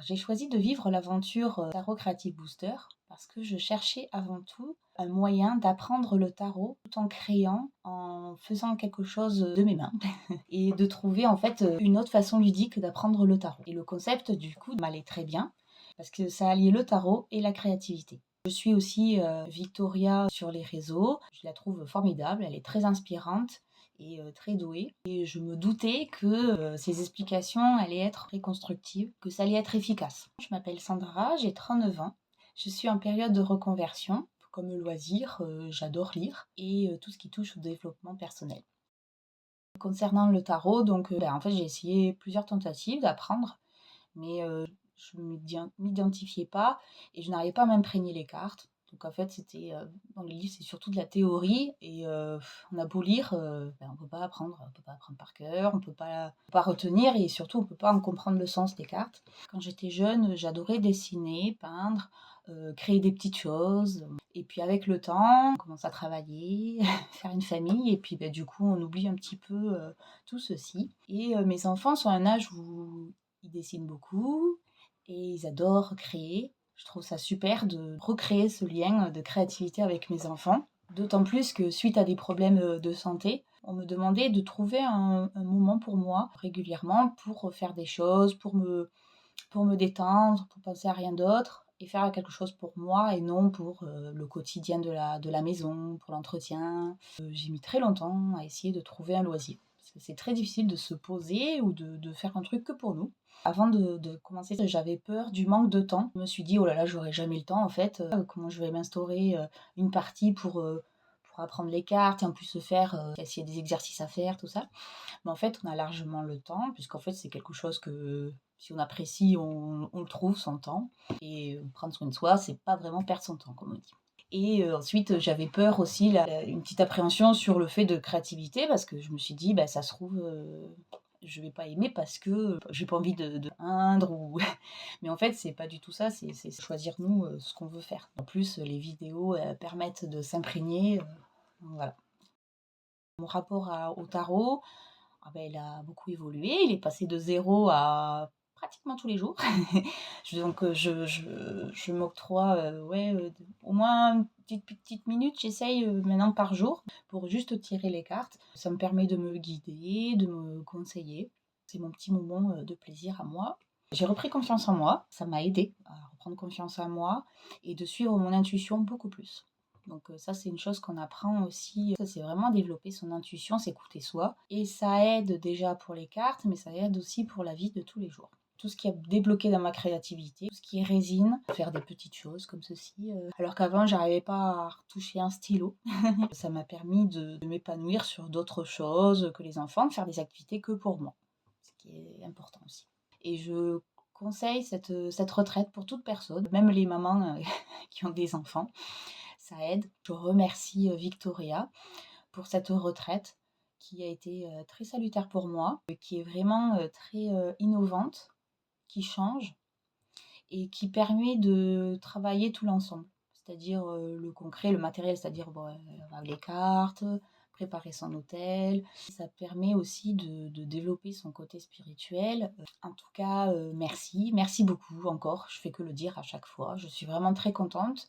J'ai choisi de vivre l'aventure Tarot Creative Booster parce que je cherchais avant tout un moyen d'apprendre le tarot tout en créant, en faisant quelque chose de mes mains et de trouver en fait une autre façon ludique d'apprendre le tarot. Et le concept du coup m'allait très bien parce que ça alliait le tarot et la créativité. Je suis aussi Victoria sur les réseaux, je la trouve formidable, elle est très inspirante et très douée. Et je me doutais que ces explications allaient être très constructives, que ça allait être efficace. Je m'appelle Sandra, j'ai 39 ans. Je suis en période de reconversion. Comme loisir, j'adore lire et tout ce qui touche au développement personnel. Concernant le tarot, donc en fait, j'ai essayé plusieurs tentatives d'apprendre, mais je ne m'identifiais pas et je n'arrivais pas à m'imprégner les cartes. Donc en fait, c'était dans les livres, c'est surtout de la théorie et on a beau lire, on peut pas apprendre, on peut pas apprendre par cœur, on peut pas retenir et surtout on peut pas en comprendre le sens des cartes. Quand j'étais jeune, j'adorais dessiner, peindre, créer des petites choses. Et puis avec le temps, on commence à travailler, faire une famille et puis du coup on oublie un petit peu tout ceci. Et mes enfants sont à un âge où ils dessinent beaucoup et ils adorent créer. Je trouve ça super de recréer ce lien de créativité avec mes enfants. D'autant plus que suite à des problèmes de santé, on me demandait de trouver un moment pour moi régulièrement pour faire des choses, pour me détendre, pour penser à rien d'autre et faire quelque chose pour moi et non pour le quotidien de la maison, pour l'entretien. J'ai mis très longtemps à essayer de trouver un loisir. Parce que c'est très difficile de se poser ou de faire un truc que pour nous. Avant de commencer, j'avais peur du manque de temps. Je me suis dit, oh là là, j'aurai jamais le temps en fait. Comment je vais m'instaurer une partie pour apprendre les cartes et en plus se faire, s'il y a des exercices à faire, tout ça. Mais en fait, on a largement le temps, puisqu'en fait, c'est quelque chose que si on apprécie, on le trouve, son temps. Et prendre soin de soi, c'est pas vraiment perdre son temps, comme on dit. Et ensuite, j'avais peur aussi, une petite appréhension sur le fait de créativité, parce que je me suis dit, bah, ça se trouve, je vais pas aimer parce que j'ai pas envie de peindre ou mais en fait c'est pas du tout ça, c'est choisir nous ce qu'on veut faire. En plus les vidéos permettent de s'imprégner, voilà. Mon rapport au tarot, ah ben, il a beaucoup évolué, il est passé de zéro à pratiquement tous les jours. Donc je m'octroie ouais, au moins une petite minute, j'essaye maintenant par jour pour juste tirer les cartes. Ça me permet de me guider, de me conseiller. C'est mon petit moment de plaisir à moi. J'ai repris confiance en moi, ça m'a aidé à reprendre confiance en moi et de suivre mon intuition beaucoup plus. Donc ça, c'est une chose qu'on apprend aussi. Ça, c'est vraiment développer son intuition, s'écouter soi. Et ça aide déjà pour les cartes, mais ça aide aussi pour la vie de tous les jours. Tout ce qui a débloqué dans ma créativité, tout ce qui est résine, faire des petites choses comme ceci. Alors qu'avant, j'arrivais pas à retoucher un stylo. Ça m'a permis de m'épanouir sur d'autres choses que les enfants, de faire des activités que pour moi, ce qui est important aussi. Et je conseille cette retraite pour toute personne, même les mamans qui ont des enfants. Ça aide. Je remercie Victoria pour cette retraite qui a été très salutaire pour moi, qui est vraiment très innovante, qui change et qui permet de travailler tout l'ensemble. C'est-à-dire le concret, le matériel, c'est-à-dire bon, les cartes, préparer son hôtel. Ça permet aussi de développer son côté spirituel. En tout cas, merci. Merci beaucoup encore. Je fais que le dire à chaque fois. Je suis vraiment très contente